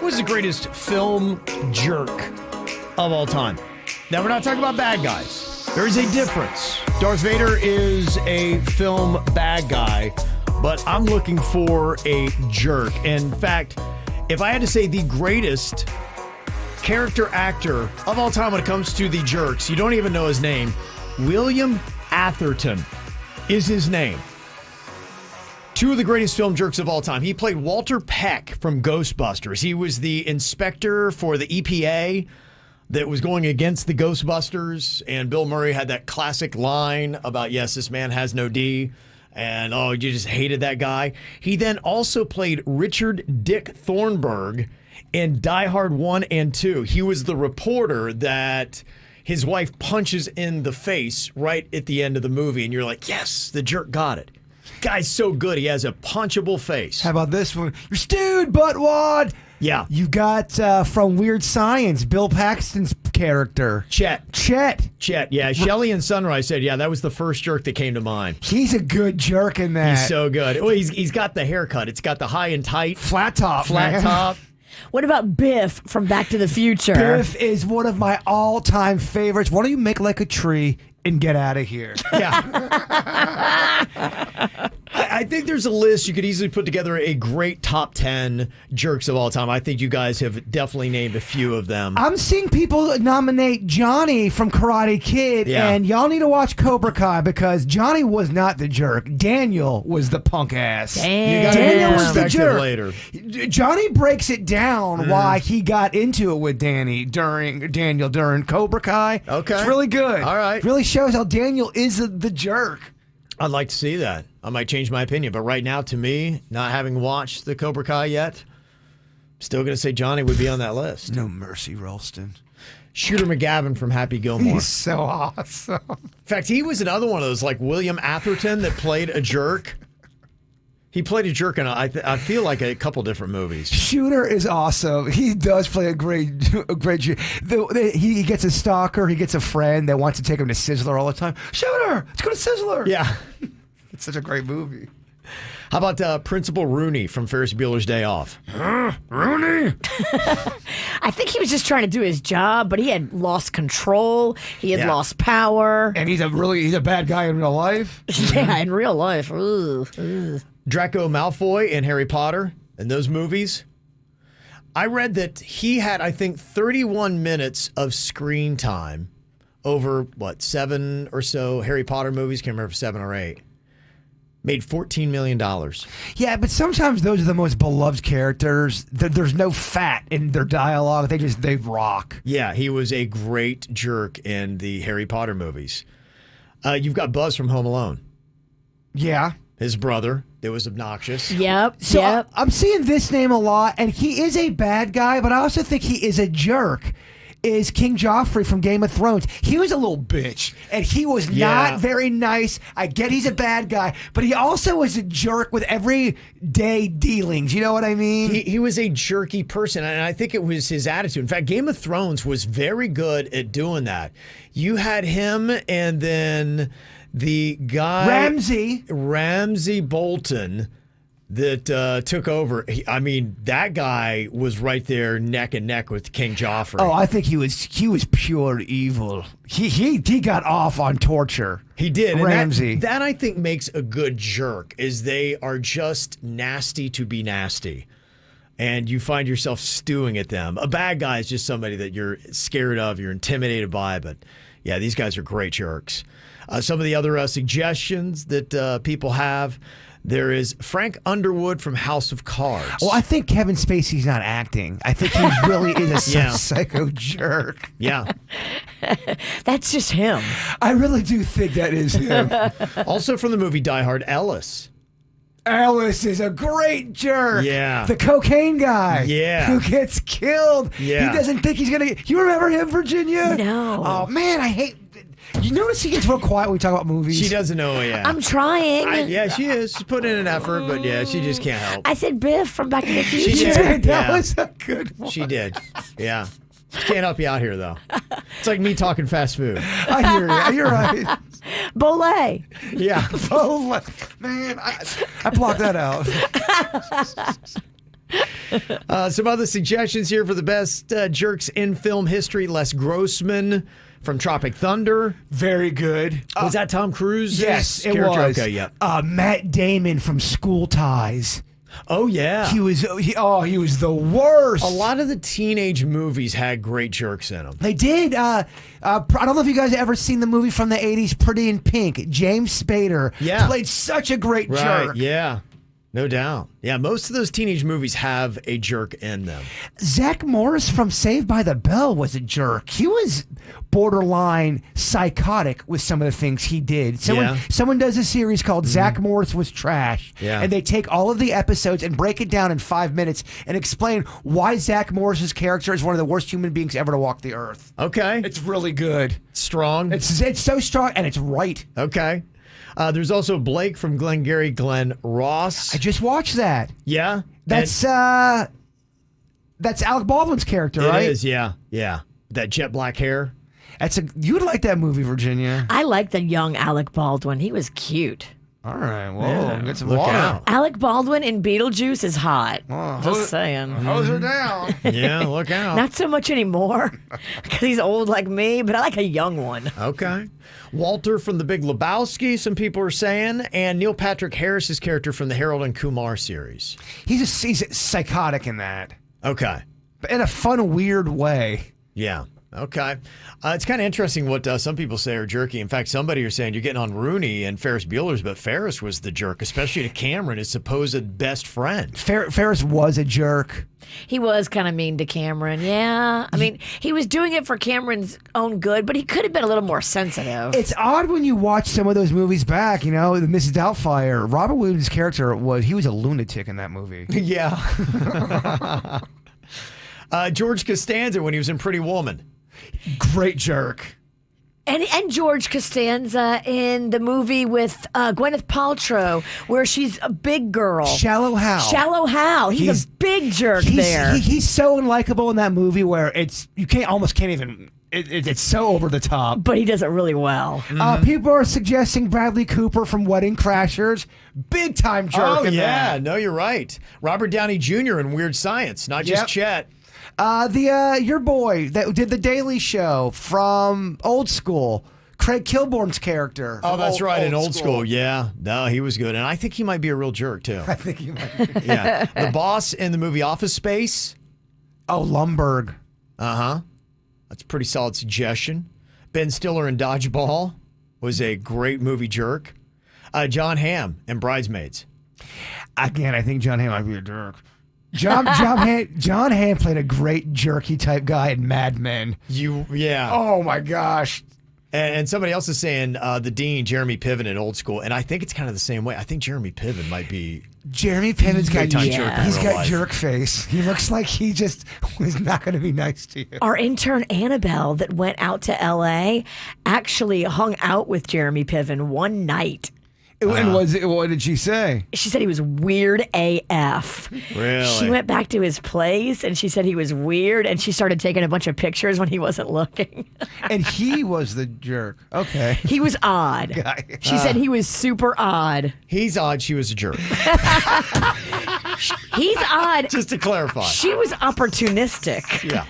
Who's the greatest film jerk of all time? Now, we're not talking about bad guys. There is a difference. Darth Vader is a film bad guy, but I'm looking for a jerk. In fact, if I had to say the greatest character actor of all time when it comes to the jerks, you don't even know his name. William Atherton is his name. Two of the greatest film jerks of all time. He played Walter Peck from Ghostbusters. He was the inspector for the EPA that was going against the Ghostbusters, and Bill Murray had that classic line about, yes, this man has no D, and oh, you just hated that guy. He then also played Richard Dick Thornburg in Die Hard 1 and 2. He was the reporter that his wife punches in the face right at the end of the movie, and you're like, yes, the jerk got it. Guy's so good. He has a punchable face. How about this one? You're stewed, buttwad. Yeah. You got from Weird Science, Bill Paxton's character. Chet. Yeah. Shelley and Sunrise said, yeah, that was the first jerk that came to mind. He's a good jerk in that. He's so good. Well, he's got the haircut. It's got the high and tight. Flat top. What about Biff from Back to the Future? Biff is one of my all-time favorites. Why don't you make like a tree and get out of here? Yeah. I think there's a list. You could easily put together a great top 10 jerks of all time. I think you guys have definitely named a few of them. I'm seeing people nominate Johnny from Karate Kid, and y'all need to watch Cobra Kai because Johnny was not the jerk. Daniel was the punk ass. Daniel was the jerk. Later. Johnny breaks it down why he got into it with Daniel during Cobra Kai. Okay. It's really good. All right. Really shows how Daniel is the jerk. I'd like to see that. I might change my opinion, but right now, to me, not having watched the Cobra Kai yet, still going to say Johnny would be on that list. No mercy, Ralston. Shooter McGavin from Happy Gilmore. He's so awesome. In fact, he was another one of those, like William Atherton, that played a jerk. He played a jerk in, I feel like, a couple different movies. Shooter is awesome. He does play a great jerk. He gets a stalker. He gets a friend that wants to take him to Sizzler all the time. Shooter, let's go to Sizzler. Yeah. It's such a great movie. How about Principal Rooney from Ferris Bueller's Day Off? Rooney? I think he was just trying to do his job, but he had lost control. He had lost power. And he's a bad guy in real life. Yeah, in real life. Ugh. Draco Malfoy in Harry Potter and those movies. I read that he had, I think, 31 minutes of screen time over, 7 or so Harry Potter movies. Can't remember if 7 or 8. Made $14 million. Yeah, but sometimes those are the most beloved characters. There's no fat in their dialogue. They rock. Yeah, he was a great jerk in the Harry Potter movies. You've got Buzz from Home Alone. Yeah. His brother that was obnoxious. Yep. So I'm seeing this name a lot, and he is a bad guy, but I also think he is a jerk. Is King Joffrey from Game of Thrones. He was a little bitch, and he was not very nice. I get he's a bad guy, but he also was a jerk with everyday dealings. You know what I mean? He was a jerky person, and I think it was his attitude. In fact, Game of Thrones was very good at doing that. You had him, and then the guy... Ramsay Bolton that took over. That guy was right there neck and neck with King Joffrey. Oh, I think he was pure evil. He got off on torture. He did. Ramsay. And that I think makes a good jerk, is they are just nasty to be nasty. And you find yourself stewing at them. A bad guy is just somebody that you're scared of, you're intimidated by, but yeah, these guys are great jerks. Some of the other suggestions that people have. There is Frank Underwood from House of Cards. Well, I think Kevin Spacey's not acting. I think he really is a psycho jerk. Yeah. That's just him. I really do think that is him. Also from the movie Die Hard, Ellis. Ellis is a great jerk. Yeah. The cocaine guy. Yeah. Who gets killed. Yeah. He doesn't think he's going to... You remember him, Virginia? No. Oh, man, I hate... You notice he gets real quiet when we talk about movies? She doesn't know, I'm trying. yeah, she is. She's putting in an effort, but yeah, she just can't help. I said Biff from Back to the Future. She did. That was a good one. She did. Yeah. She can't help you out here, though. It's like me talking fast food. I hear you. You're right. Bolé. Yeah. Man, I blocked that out. Some other suggestions here for the best jerks in film history. Les Grossman from Tropic Thunder. Very good. Was that Tom Cruise? Yes, it was. Okay, yeah. Matt Damon from School Ties. Oh, yeah. He was the worst. A lot of the teenage movies had great jerks in them. They did. I don't know if you guys have ever seen the movie from the 80s, Pretty in Pink. James Spader played such a great jerk. Yeah. No doubt. Yeah, most of those teenage movies have a jerk in them. Zach Morris from Saved by the Bell was a jerk. He was borderline psychotic with some of the things he did. Someone does a series called Zach Morris Was Trash, and they take all of the episodes and break it down in 5 minutes and explain why Zach Morris's character is one of the worst human beings ever to walk the earth. Okay. It's really good. Strong. It's so strong, and it's right. Okay. There's also Blake from Glengarry Glen Ross. I just watched that. Yeah? That's Alec Baldwin's character, right? It is, yeah. That jet black hair. You would like that movie, Virginia. I like the young Alec Baldwin. He was cute. All right, well, get some look water. out. Alec Baldwin in Beetlejuice is hot. Just saying. Hose her down. Yeah, look out. Not so much anymore because he's old like me, but I like a young one. Okay. Walter from The Big Lebowski, some people are saying, and Neil Patrick Harris's character from the Harold and Kumar series. He's psychotic in that, Okay. but in a fun, weird way. Yeah. Okay. It's kind of interesting what some people say are jerky. In fact, somebody are saying you're getting on Rooney and Ferris Bueller's, but Ferris was the jerk, especially to Cameron, his supposed best friend. Ferris was a jerk. He was kind of mean to Cameron. Yeah. I mean, he was doing it for Cameron's own good, but he could have been a little more sensitive. It's odd when you watch some of those movies back, the Mrs. Doubtfire. Robert Williams' character was a lunatic in that movie. Yeah. George Costanza when he was in Pretty Woman. Great jerk. And George Costanza in the movie with Gwyneth Paltrow, where she's a big girl. Shallow Hal. He's a big jerk there. He's so unlikable in that movie where you almost can't even. It's so over the top. But he does it really well. People are suggesting Bradley Cooper from Wedding Crashers. Big time jerk in that. No, you're right. Robert Downey Jr. in Weird Science, not just Chet. Your boy that did the Daily Show from Old School, Craig Kilborn's character. Oh, that's right, in Old School. Yeah, no, he was good, and I think he might be a real jerk too. I think he might be. Yeah, the boss in the movie Office Space. Oh, Lumbergh. That's a pretty solid suggestion. Ben Stiller in Dodgeball was a great movie jerk. John Hamm in Bridesmaids. Again, I think John Hamm might be a jerk. John Hamm played a great jerky type guy in Mad Men. Oh my gosh. And somebody else is saying the Dean, Jeremy Piven in Old School, and I think it's kind of the same way. I think Jeremy Piven might be. Jeremy Piven's got he's got jerk face. He looks like he just was not going to be nice to you. Our intern Annabelle that went out to L.A. actually hung out with Jeremy Piven one night. And what did she say? She said he was weird AF. Really? She went back to his place and she said he was weird, and she started taking a bunch of pictures when he wasn't looking. And he was the jerk. Okay. He was odd. She said he was super odd. He's odd. She was a jerk. He's odd. Just to clarify. She was opportunistic. Yeah.